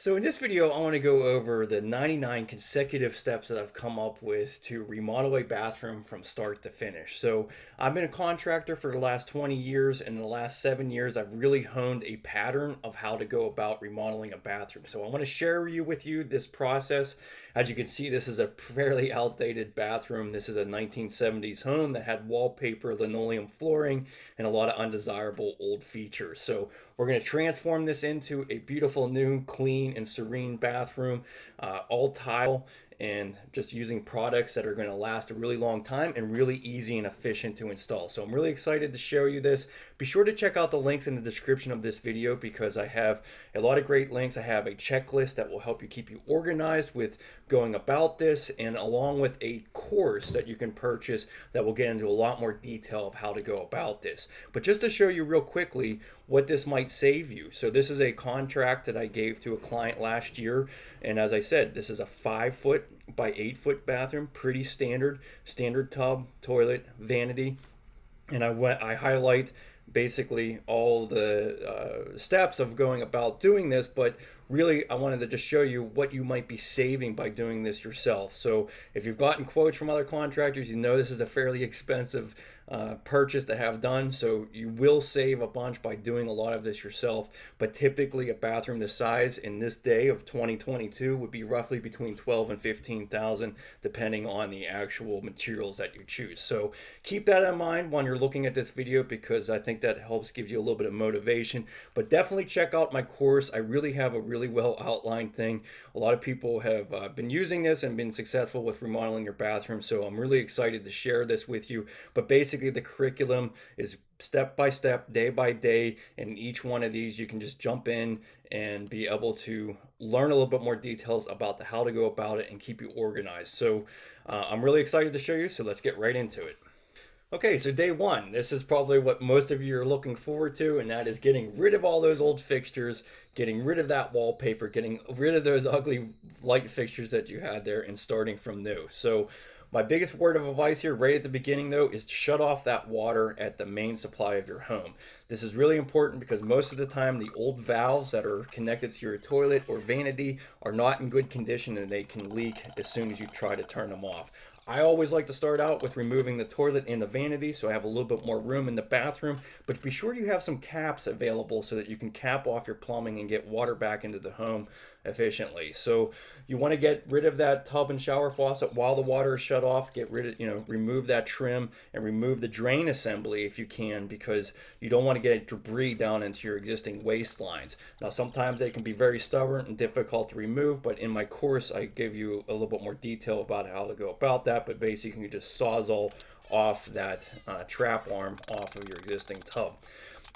So in this video, I want to go over the 99 consecutive steps that I've come up with to remodel a bathroom from start to finish. So I've been a contractor for the last 20 years, and in the last 7 years, I've really honed a pattern of how to go about remodeling a bathroom. So I want to share with you this process. As you can see, this is a fairly outdated bathroom. This is a 1970s home that had wallpaper, linoleum flooring, and a lot of undesirable old features. So we're going to transform this into a beautiful new, clean, and serene bathroom, all tile, and just using products that are going to last a really long time and really easy and efficient to install. So I'm really excited to show you this. Be sure to check out the links in the description of this video because I have a lot of great links. I have a checklist that will help you keep you organized with going about this, and along with a course that you can purchase that will get into a lot more detail of how to go about this. But just to show you real quickly what this might save you. So this is a contract that I gave to a client last year, and as I said, this is a 5-foot by 8-foot bathroom, pretty standard tub, toilet, vanity, and I highlight basically all the steps of going about doing this, but really I wanted to just show you what you might be saving by doing this yourself. So if you've gotten quotes from other contractors, you know this is a fairly expensive purchase to have done, so you will save a bunch by doing a lot of this yourself. But typically a bathroom this size in this day of 2022 would be roughly between 12 and 15,000 depending on the actual materials that you choose. So keep that in mind when you're looking at this video, because I think that helps give you a little bit of motivation. But definitely check out my course. I really have a really well outlined thing. A lot of people have been using this and been successful with remodeling your bathroom, so I'm really excited to share this with you. But basically the curriculum is step by step, day by day, and each one of these you can just jump in and be able to learn a little bit more details about how to go about it and keep you organized. So I'm really excited to show you, so let's get right into it. Okay, so day one, this is probably what most of you are looking forward to, and that is getting rid of all those old fixtures, getting rid of that wallpaper, getting rid of those ugly light fixtures that you had there, and starting from new. So my biggest word of advice here right at the beginning though is to shut off that water at the main supply of your home. This is really important because most of the time the old valves that are connected to your toilet or vanity are not in good condition and they can leak as soon as you try to turn them off. I always like to start out with removing the toilet and the vanity so I have a little bit more room in the bathroom, but be sure you have some caps available so that you can cap off your plumbing and get water back into the home efficiently. So you want to get rid of that tub and shower faucet while the water is shut off. Get rid of, remove that trim and remove the drain assembly if you can, because you don't want to get debris down into your existing waste lines. Now sometimes they can be very stubborn and difficult to remove, but in my course I give you a little bit more detail about how to go about that. But basically you can just sawzall off that trap arm off of your existing tub.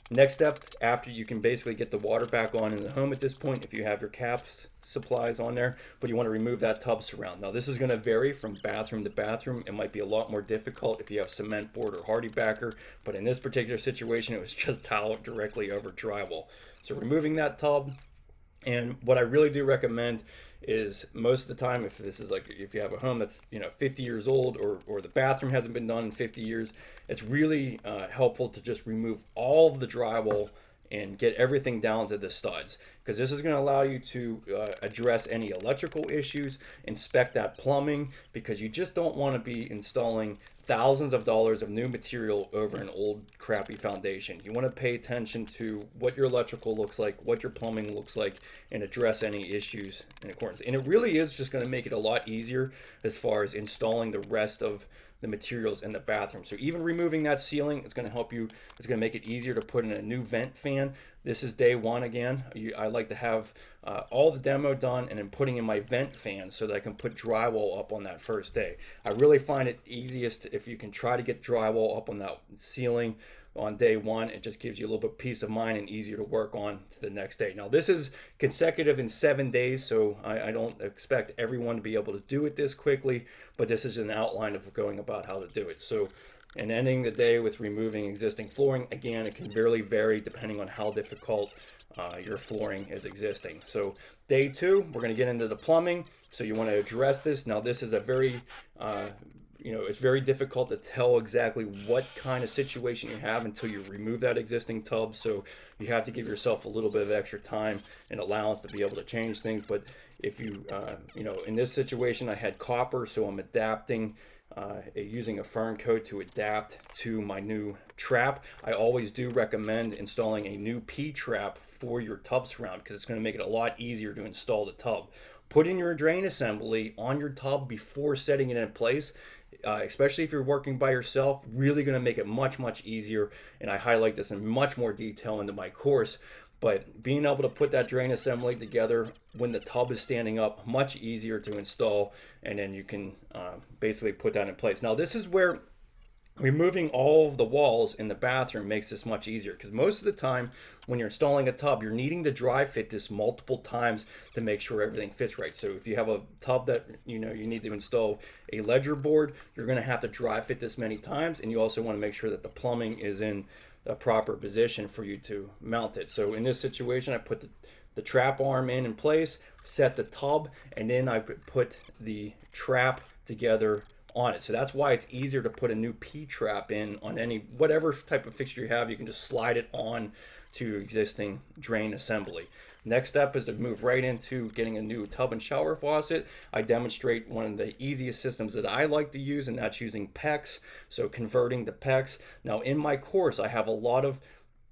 Next step, after you can basically get the water back on in the home at this point if you have your caps supplies on there, but you want to remove that tub surround. Now this is going to vary from bathroom to bathroom. It might be a lot more difficult if you have cement board or hardy backer, but in this particular situation it was just tile directly over drywall. So removing that tub. And what I really do recommend is most of the time, if this is like, if you have a home that's 50 years old or the bathroom hasn't been done in 50 years, it's really helpful to just remove all of the drywall and get everything down to the studs, because this is going to allow you to address any electrical issues, inspect that plumbing, because you just don't want to be installing thousands of dollars of new material over an old crappy foundation. You want to pay attention to what your electrical looks like, what your plumbing looks like, and address any issues in accordance. And it really is just going to make it a lot easier as far as installing the rest of the materials in the bathroom. So even removing that ceiling, it's going to help you. It's going to make it easier to put in a new vent fan. This is day one again. I like to have all the demo done and then putting in my vent fan so that I can put drywall up on that first day. I really find it easiest if you can try to get drywall up on that ceiling on day one. It just gives you a little bit of peace of mind and easier to work on to the next day. Now this is consecutive in 7 days, so I don't expect everyone to be able to do it this quickly, but this is an outline of going about how to do it. So, and ending the day with removing existing flooring. Again, it can really vary depending on how difficult your flooring is existing. So day two, we're going to get into the plumbing. So you want to address this. Now this is a very it's very difficult to tell exactly what kind of situation you have until you remove that existing tub. So you have to give yourself a little bit of extra time and allowance to be able to change things. But if you, in this situation, I had copper, so I'm adapting, using a fernco to adapt to my new trap. I always do recommend installing a new P-trap for your tub surround because it's going to make it a lot easier to install the tub. Put in your drain assembly on your tub before setting it in place, especially if you're working by yourself. Really going to make it much, much easier, and I highlight this in much more detail into my course. But being able to put that drain assembly together when the tub is standing up, much easier to install, and then you can basically put that in place. Now this is where removing all of the walls in the bathroom makes this much easier, because most of the time when you're installing a tub, you're needing to dry fit this multiple times to make sure everything fits right. So if you have a tub that you need to install a ledger board, you're going to have to dry fit this many times, and you also want to make sure that the plumbing is in a proper position for you to mount it. So in this situation, I put the trap arm in place, set the tub, and then I put the trap together on it. So that's why it's easier to put a new P-trap in on whatever type of fixture you have. You can just slide it on to existing drain assembly. Next step is to move right into getting a new tub and shower faucet. I demonstrate one of the easiest systems that I like to use, and that's using PEX. So converting to PEX. Now in my course, I have a lot of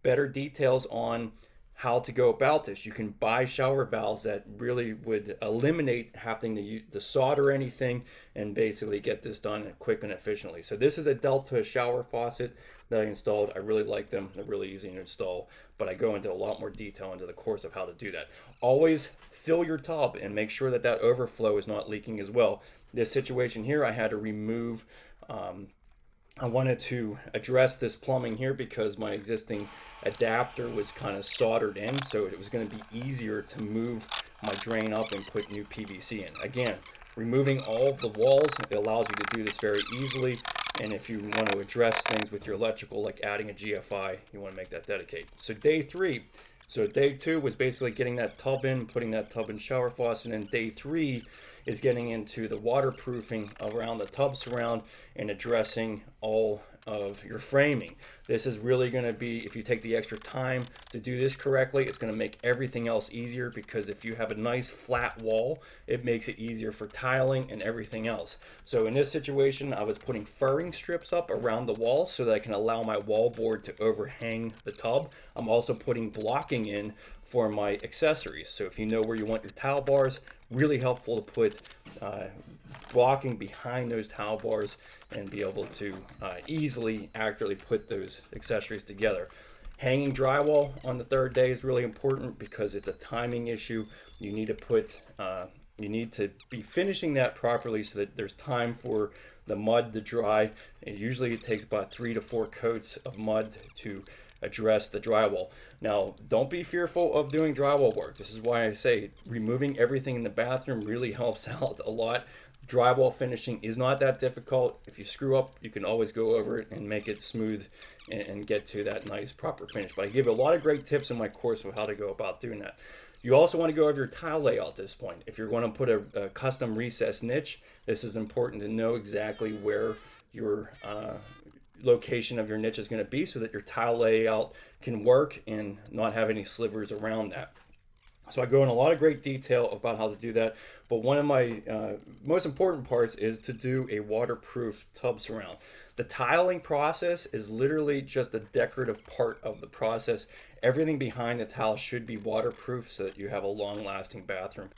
better details on how to go about this. You can buy shower valves that really would eliminate having to solder anything and basically get this done quick and efficiently. So this is a Delta shower faucet that I installed. I really like them. They're really easy to install, but I go into a lot more detail into the course of how to do that. Always fill your tub and make sure that overflow is not leaking as well. This situation here, I had to remove, I wanted to address this plumbing here because my existing adapter was kind of soldered in, so it was going to be easier to move my drain up and put new PVC in. Again, removing all of the walls, it allows you to do this very easily. And if you want to address things with your electrical, like adding a GFI, you want to make that dedicated. So day 3. So day 2 was basically getting that tub in, putting that tub and shower faucet in. Day 3 is getting into the waterproofing around the tub surround and addressing all of your framing. This is really going to be, if you take the extra time to do this correctly, it's going to make everything else easier, because if you have a nice flat wall, it makes it easier for tiling and everything else. So in this situation, I was putting furring strips up around the wall so that I can allow my wall board to overhang the tub. I'm also putting blocking in for my accessories. So if you know where you want your towel bars, really helpful to put blocking behind those towel bars and be able to easily, accurately put those accessories together. Hanging drywall on the 3rd day is really important because it's a timing issue. You need to be finishing that properly so that there's time for the mud to dry. And usually it takes about 3 to 4 coats of mud to address the drywall. Now, don't be fearful of doing drywall work. This is why I say removing everything in the bathroom really helps out a lot. Drywall finishing is not that difficult. If you screw up, you can always go over it and make it smooth and get to that nice proper finish. But I give a lot of great tips in my course of how to go about doing that. You also want to go over your tile layout at this point. If you're going to put a custom recessed niche, this is important to know exactly where your location of your niche is going to be so that your tile layout can work and not have any slivers around that. So I go in a lot of great detail about how to do that, but one of my most important parts is to do a waterproof tub surround. The tiling process is literally just a decorative part of the process. Everything behind the tile should be waterproof so that you have a long-lasting bathroom.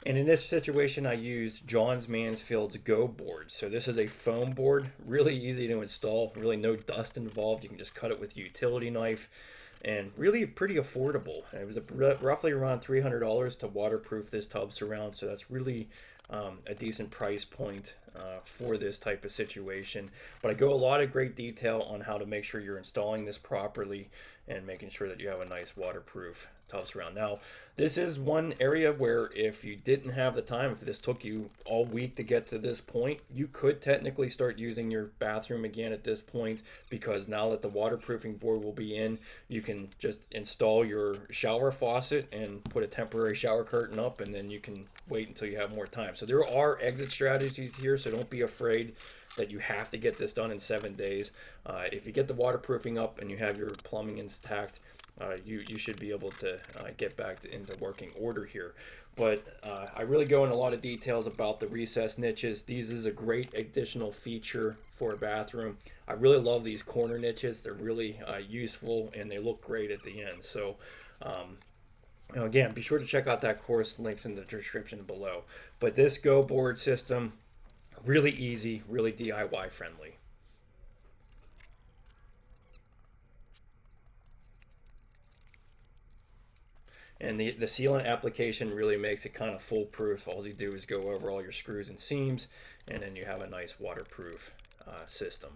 And in this situation, I used Johns Mansfield's Go board. So this is a foam board, really easy to install, really no dust involved. You can just cut it with a utility knife, and really pretty affordable. It was roughly around $300 to waterproof this tub surround. So that's really a decent price point for this type of situation. But I go a lot of great detail on how to make sure you're installing this properly and making sure that you have a nice waterproof tub surround. Now, this is one area where if you didn't have the time, if this took you all week to get to this point, you could technically start using your bathroom again at this point, because now that the waterproofing board will be in, you can just install your shower faucet and put a temporary shower curtain up, and then you can wait until you have more time. So there are exit strategies here, so don't be afraid that you have to get this done in 7 days. If you get the waterproofing up and you have your plumbing intact, you should be able to get back into working order here. But I really go in a lot of details about the recessed niches. These is a great additional feature for a bathroom. I really love these corner niches. They're really useful and they look great at the end. So again, be sure to check out that course, links in the description below. But this Go board system, really easy, really DIY friendly. And the sealant application really makes it kind of foolproof. All you do is go over all your screws and seams, and then you have a nice waterproof system.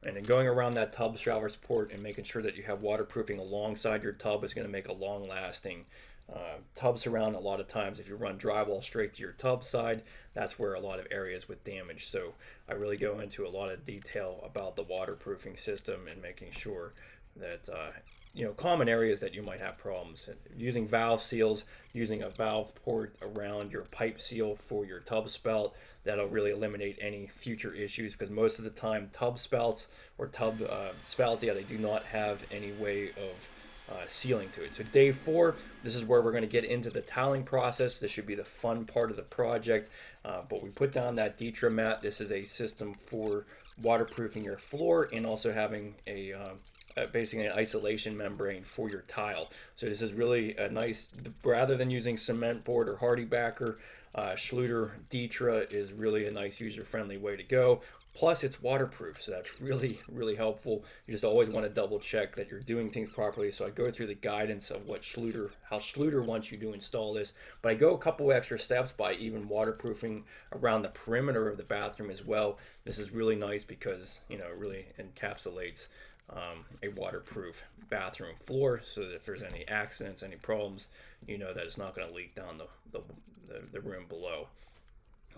And then going around that tub shower support and making sure that you have waterproofing alongside your tub is going to make a long-lasting tub surround. A lot of times if you run drywall straight to your tub side, that's where a lot of areas with damage. So I really go into a lot of detail about the waterproofing system and making sure that common areas that you might have problems using valve seals, using a valve port around your pipe seal for your tub spout. That'll really eliminate any future issues, because most of the time tub spouts or tub spouts, they do not have any way of sealing to it. So day 4, this is where we're going to get into the toweling process. This should be the fun part of the project. But we put down that ditra mat. This is a system for waterproofing your floor and also having a basically an isolation membrane for your tile. So this is really a nice, rather than using cement board or hardy backer, Schluter ditra is really a nice user-friendly way to go. Plus it's waterproof, so that's really, really helpful. You just always want to double check that you're doing things properly. So I go through the guidance of how Schluter wants you to install this, but I go a couple extra steps by even waterproofing around the perimeter of the bathroom as well. This is really nice because it really encapsulates a waterproof bathroom floor, so that if there's any accidents, any problems, that it's not going to leak down the room below.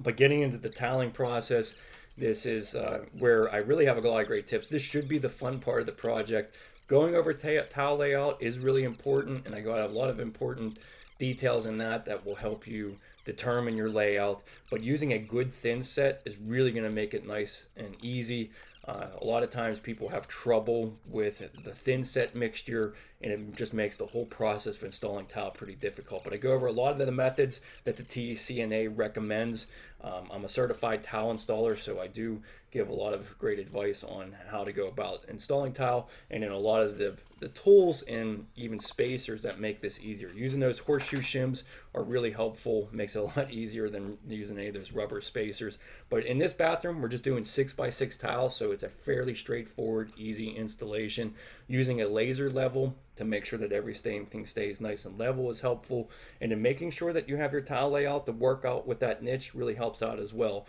But getting into the toweling process, this is where I really have a lot of great tips. This should be the fun part of the project. Going over towel layout is really important, and I got a lot of important details in that will help you determine your layout. But using a good thin set is really going to make it nice and easy. A lot of times people have trouble with the thin set mixture, and it just makes the whole process of installing tile pretty difficult. But I go over a lot of the methods that the TCNA recommends. I'm a certified tile installer, so I do give a lot of great advice on how to go about installing tile, and then a lot of the tools and even spacers that make this easier. Using those horseshoe shims are really helpful, makes it a lot easier than using any of those rubber spacers. But in this bathroom, we're just doing 6x6 tiles, so it's a fairly straightforward, easy installation. Using a laser level to make sure that everything stays nice and level is helpful, and then making sure that you have your tile layout to work out with that niche really helps out as well.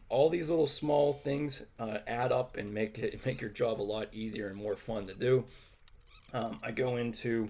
All these little small things add up and make your job a lot easier and more fun to do. I go into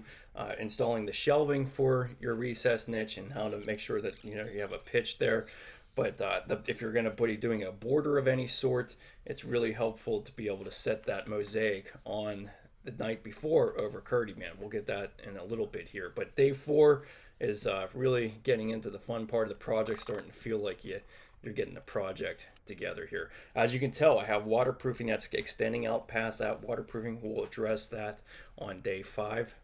installing the shelving for your recessed niche and how to make sure that you have a pitch there. But if you're going to be doing a border of any sort, it's really helpful to be able to set that mosaic on the night before over Curdy Man. We'll get that in a little bit here. But day 4 is really getting into the fun part of the project, starting to feel like you're getting the project together here. As you can tell, I have waterproofing that's extending out past that waterproofing. We'll address that on day 5.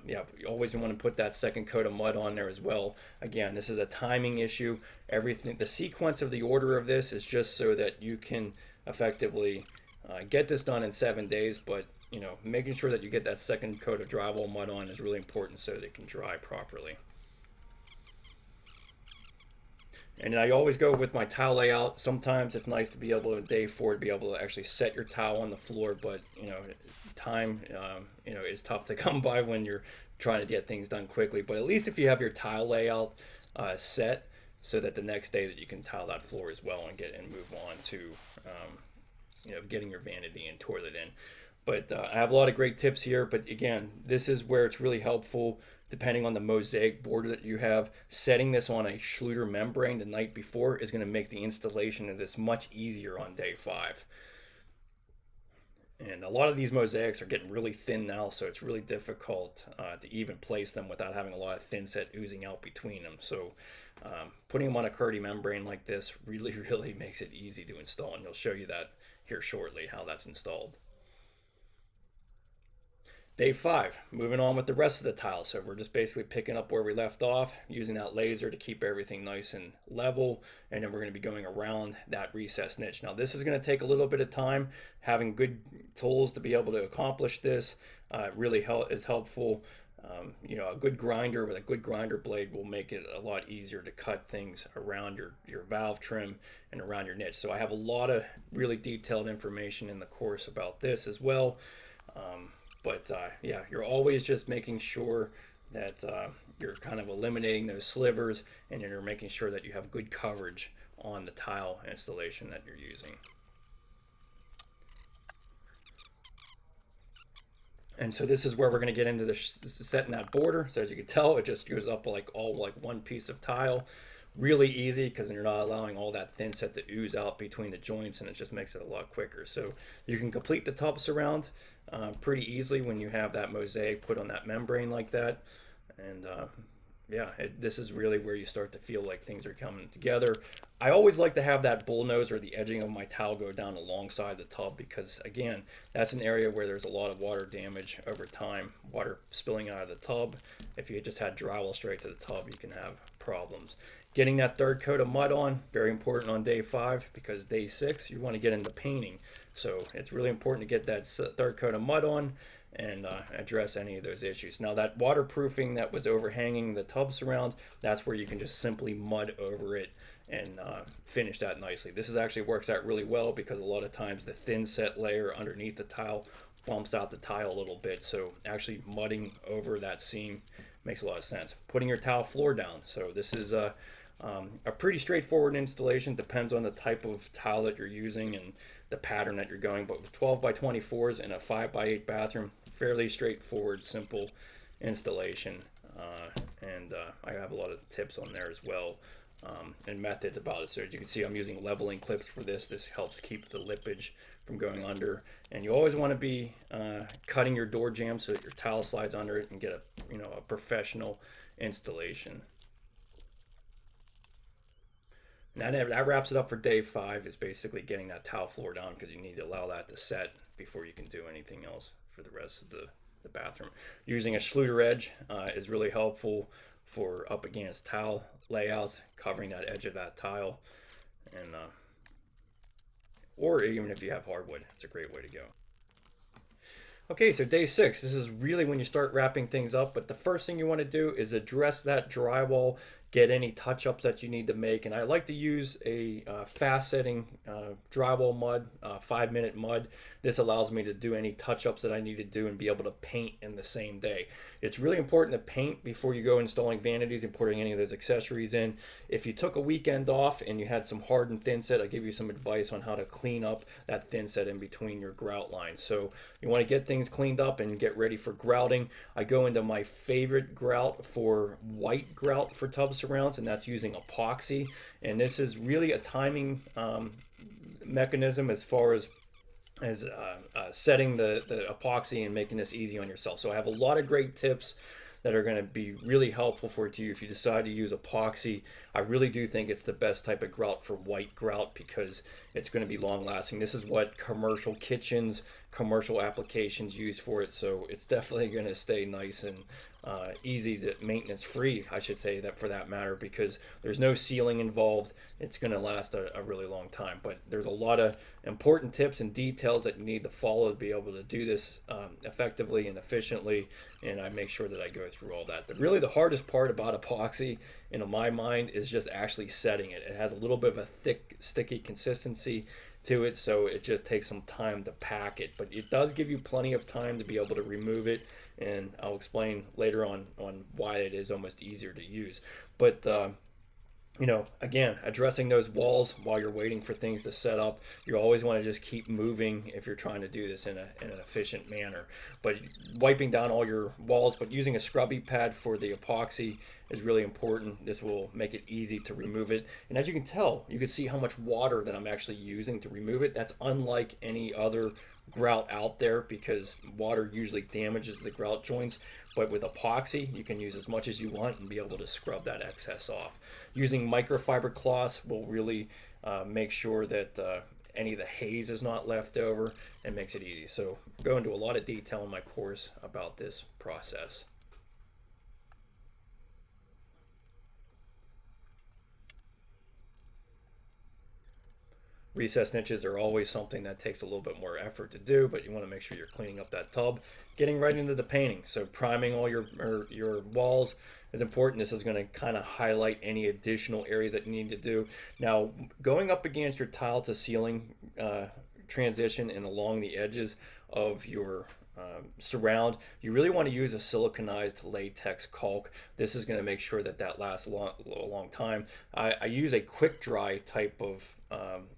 Yeah, you always want to put that second coat of mud on there as well. Again, this is a timing issue. The sequence of the order of this is just so that you can effectively get this done in 7 days, but making sure that you get that second coat of drywall mud on is really important so that it can dry properly. And I always go with my tile layout. Sometimes it's nice to be able to day 4 to be able to actually set your tile on the floor, but time is tough to come by when you're trying to get things done quickly. But at least if you have your tile layout set, so that the next day that you can tile that floor as well and move on to getting your vanity and toilet in. But I have a lot of great tips here. But again, this is where it's really helpful, depending on the mosaic border that you have. Setting this on a Schluter membrane the night before is going to make the installation of this much easier on day 5. And a lot of these mosaics are getting really thin now, so it's really difficult to even place them without having a lot of thin set oozing out between them. So putting them on a Curdy membrane like this really, really makes it easy to install, and he'll show you that here shortly, how that's installed. Day 5, moving on with the rest of the tile. So we're just basically picking up where we left off, using that laser to keep everything nice and level, and then we're going to be going around that recessed niche. Now this is going to take a little bit of time. Having good tools to be able to accomplish this really is helpful. A good grinder with a good grinder blade will make it a lot easier to cut things around your valve trim and around your niche. So I have a lot of really detailed information in the course about this as well. But you're always just making sure that you're kind of eliminating those slivers, and you're making sure that you have good coverage on the tile installation that you're using. And so this is where we're going to get into the setting that border. So as you can tell, it just goes up like one piece of tile. Really easy, because you're not allowing all that thin set to ooze out between the joints, and it just makes it a lot quicker. So you can complete the tub surround pretty easily when you have that mosaic put on that membrane like that. And this is really where you start to feel like things are coming together. I always like to have that bull nose or the edging of my towel go down alongside the tub, because again, that's an area where there's a lot of water damage over time, water spilling out of the tub. If you just had drywall straight to the tub, you can have problems. Getting that third coat of mud on, very important on day 5, because day 6 you want to get into painting. So it's really important to get that third coat of mud on and address any of those issues. Now that waterproofing that was overhanging the tub surround, that's where you can just simply mud over it and finish that nicely. This actually works out really well, because a lot of times the thin set layer underneath the tile bumps out the tile a little bit. So actually mudding over that seam makes a lot of sense. Putting your tile floor down. So this is a pretty straightforward installation. Depends on the type of tile that you're using and the pattern that you're going, but with 12 by 24s and a 5 by 8 bathroom, fairly straightforward, simple installation. I have a lot of tips on there as well, and methods about it. So as you can see, I'm using leveling clips for this. This helps keep the lippage from going under, and you always want to be cutting your door jamb so that your tile slides under it and get a professional installation. And that wraps it up for day 5. Is basically getting that tile floor down, because you need to allow that to set before you can do anything else for the rest of the bathroom. Using a Schluter edge is really helpful for up against tile layouts, covering that edge of that tile, and or even if you have hardwood, it's a great way to go. Okay, so day 6, this is really when you start wrapping things up, but the first thing you want to do is address that drywall, get any touch-ups that you need to make. And I like to use a fast setting drywall mud, 5-minute mud. This allows me to do any touch-ups that I need to do and be able to paint in the same day. It's really important to paint before you go installing vanities and putting any of those accessories in. If you took a weekend off and you had some hardened thin set, I'll give you some advice on how to clean up that thin set in between your grout lines. So you want to get things cleaned up and get ready for grouting. I go into my favorite grout for white grout for tub surrounds, and that's using epoxy. And this is really a timing mechanism as far as setting the epoxy and making this easy on yourself. So I have a lot of great tips that are going to be really helpful for you if you decide to use epoxy. I really do think it's the best type of grout for white grout, because it's going to be long lasting. This is what commercial kitchens, commercial applications use for it, so it's definitely going to stay nice and easy to maintenance free, I should say, that for that matter, because there's no sealing involved. It's going to last a really long time. But there's a lot of important tips and details that you need to follow to be able to do this effectively and efficiently, and I make sure that I go through all that. But really the hardest part about epoxy, in my mind, is just actually setting it. It has a little bit of a thick, sticky consistency to it, so it just takes some time to pack it, but it does give you plenty of time to be able to remove it, and I'll explain later on why it is almost easier to use. But Again, addressing those walls while you're waiting for things to set up. You always want to just keep moving if you're trying to do this in an efficient manner. But wiping down all your walls, but using a scrubby pad for the epoxy is really important. This will make it easy to remove it. And as you can tell, you can see how much water that I'm actually using to remove it. That's unlike any other grout out there, because water usually damages the grout joints. But with epoxy, you can use as much as you want and be able to scrub that excess off. Using microfiber cloths will really make sure that any of the haze is not left over, and makes it easy. So go into a lot of detail in my course about this process. Recessed niches are always something that takes a little bit more effort to do, but you want to make sure you're cleaning up that tub. Getting right into the painting, so priming all your walls is important. This is going to kind of highlight any additional areas that you need to do. Now, going up against your tile to ceiling transition and along the edges of your surround, you really want to use a siliconized latex caulk. This is going to make sure that that lasts a long time. I use a quick dry type of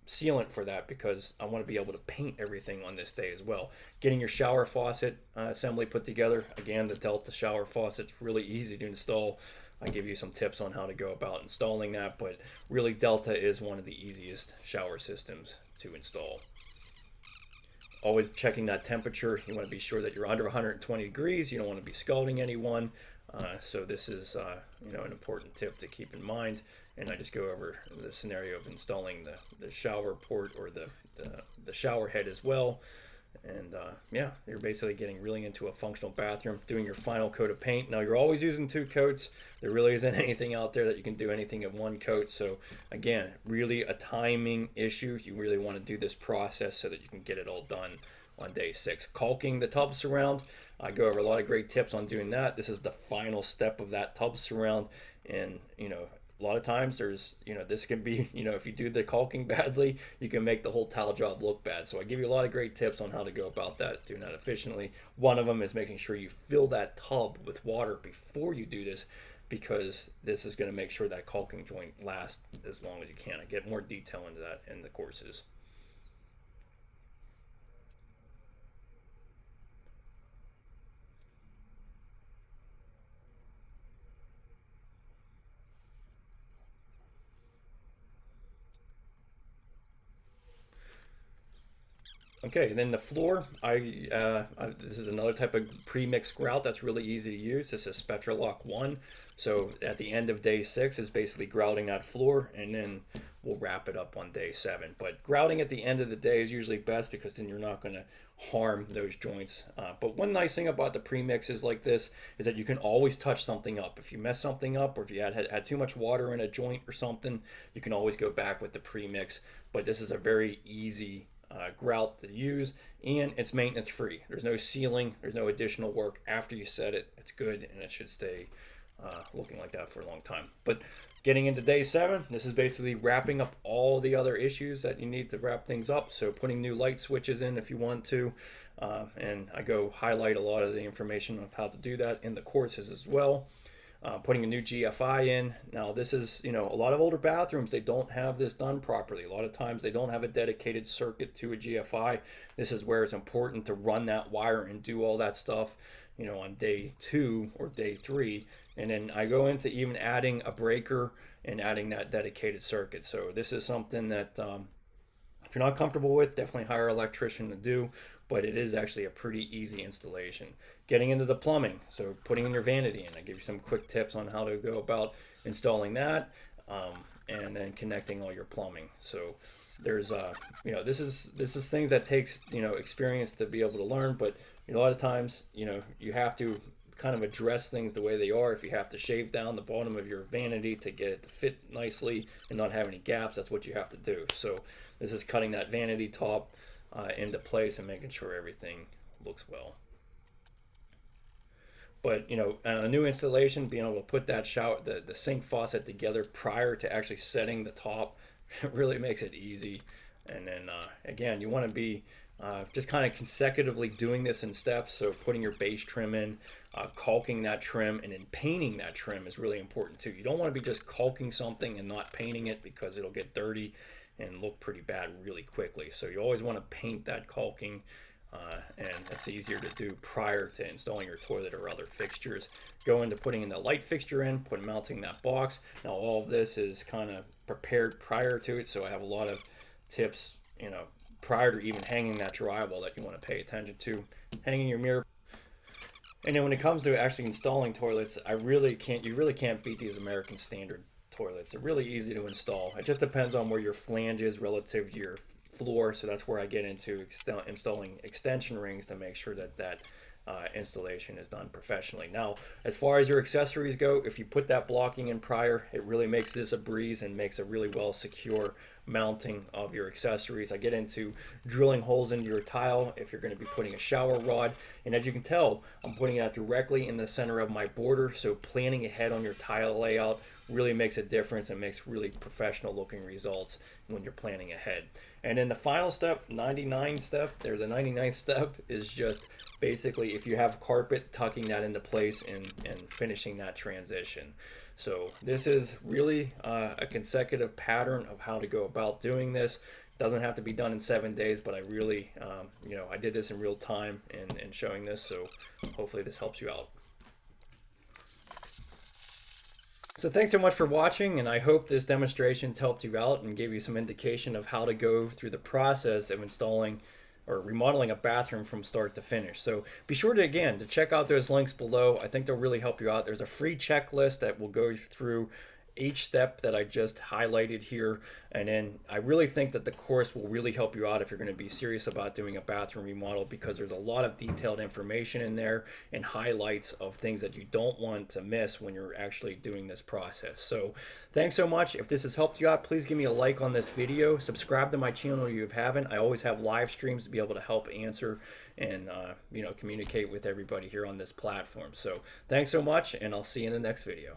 sealant for that, because I want to be able to paint everything on this day as well. Getting your shower faucet assembly put together. Again, the Delta shower faucet's really easy to install. I give you some tips on how to go about installing that, but really Delta is one of the easiest shower systems to install. Always checking that temperature. You want to be sure that you're under 120 degrees. You don't want to be scalding anyone. So this is an important tip to keep in mind. And I just go over the scenario of installing the shower port, or the shower head as well. And yeah, you're basically getting really into a functional bathroom, doing your final coat of paint. Now, you're always using 2 coats. There really isn't anything out there that you can do anything in 1 coat. So again, really a timing issue. You really want to do this process so that you can get it all done on day 6. Caulking the tub surround. I go over a lot of great tips on doing that. This is the final step of that tub surround. And a lot of times this can be, if you do the caulking badly, you can make the whole tile job look bad. So I give you a lot of great tips on how to go about that, doing that efficiently. One of them is making sure you fill that tub with water before you do this, because this is going to make sure that caulking joint lasts as long as you can. I get more detail into that in the courses. Okay, then the floor, this is another type of pre-mixed grout that's really easy to use. This is Spectra Lock 1. So at the end of day 6 is basically grouting that floor, and then we'll wrap it up on day 7. But grouting at the end of the day is usually best, because then you're not going to harm those joints. But one nice thing about the pre-mixes like this is that you can always touch something up. If you mess something up, or if you had too much water in a joint or something, you can always go back with the pre-mix. But this is a very easy grout to use, and it's maintenance free. There's no sealing, there's no additional work after you set it. It's good, and it should stay looking like that for a long time. But getting into day 7, this is basically wrapping up all the other issues that you need to wrap things up. So putting new light switches in if you want to, and I go highlight a lot of the information of how to do that in the courses as well. Putting a new GFI in. Now, this is, a lot of older bathrooms, they don't have this done properly. A lot of times they don't have a dedicated circuit to a GFI. This is where it's important to run that wire and do all that stuff, on day 2 or day 3. And then I go into even adding a breaker and adding that dedicated circuit. So this is something that if you're not comfortable with, definitely hire an electrician to do, but it is actually a pretty easy installation. Getting into the plumbing, so putting in your vanity in. I give you some quick tips on how to go about installing that, and then connecting all your plumbing. So there's this is things that takes experience to be able to learn, but a lot of times you have to kind of address things the way they are. If you have to shave down the bottom of your vanity to get it to fit nicely and not have any gaps, that's what you have to do. So this is cutting that vanity top into place and making sure everything looks well. But a new installation, being able to put that the sink faucet together prior to actually setting the top really makes it easy. And then again, you want to be just kind of consecutively doing this in steps. So putting your base trim in, caulking that trim, and then painting that trim is really important too. You don't want to be just caulking something and not painting it, because it'll get dirty and look pretty bad really quickly. So you always want to paint that caulking, and that's easier to do prior to installing your toilet or other fixtures. Go into putting in the light fixture in, mounting that box. Now all of this is kind of prepared prior to it, so I have a lot of tips, prior to even hanging that drywall that you want to pay attention to. Hanging your mirror. And then when it comes to actually installing toilets, you really can't beat these American Standard toilets. They're really easy to install. It just depends on where your flange is relative to your floor. So that's where I get into installing extension rings to make sure that installation is done professionally. Now, as far as your accessories go, if you put that blocking in prior, it really makes this a breeze and makes a really well secure mounting of your accessories. I get into drilling holes into your tile if you're going to be putting a shower rod, and as you can tell, I'm putting that directly in the center of my border. So planning ahead on your tile layout really makes a difference and makes really professional looking results when you're planning ahead. And then the final step, the 99th step, is just basically, if you have carpet, tucking that into place and finishing that transition. So this is really a consecutive pattern of how to go about doing this. Doesn't have to be done in 7 days, but I really, I did this in real time and showing this, so hopefully this helps you out. So thanks so much for watching, and I hope this demonstration's helped you out and gave you some indication of how to go through the process of installing or remodeling a bathroom from start to finish. So be sure to check out those links below. I think they'll really help you out. There's a free checklist that will go through each step that I just highlighted here, and then I really think that the course will really help you out if you're going to be serious about doing a bathroom remodel, because there's a lot of detailed information in there and highlights of things that you don't want to miss when you're actually doing this process. So thanks so much. If this has helped you out, please give me a like on this video, subscribe to my channel if you haven't. I always have live streams to be able to help answer and communicate with everybody here on this platform. So thanks so much, and I'll see you in the next video.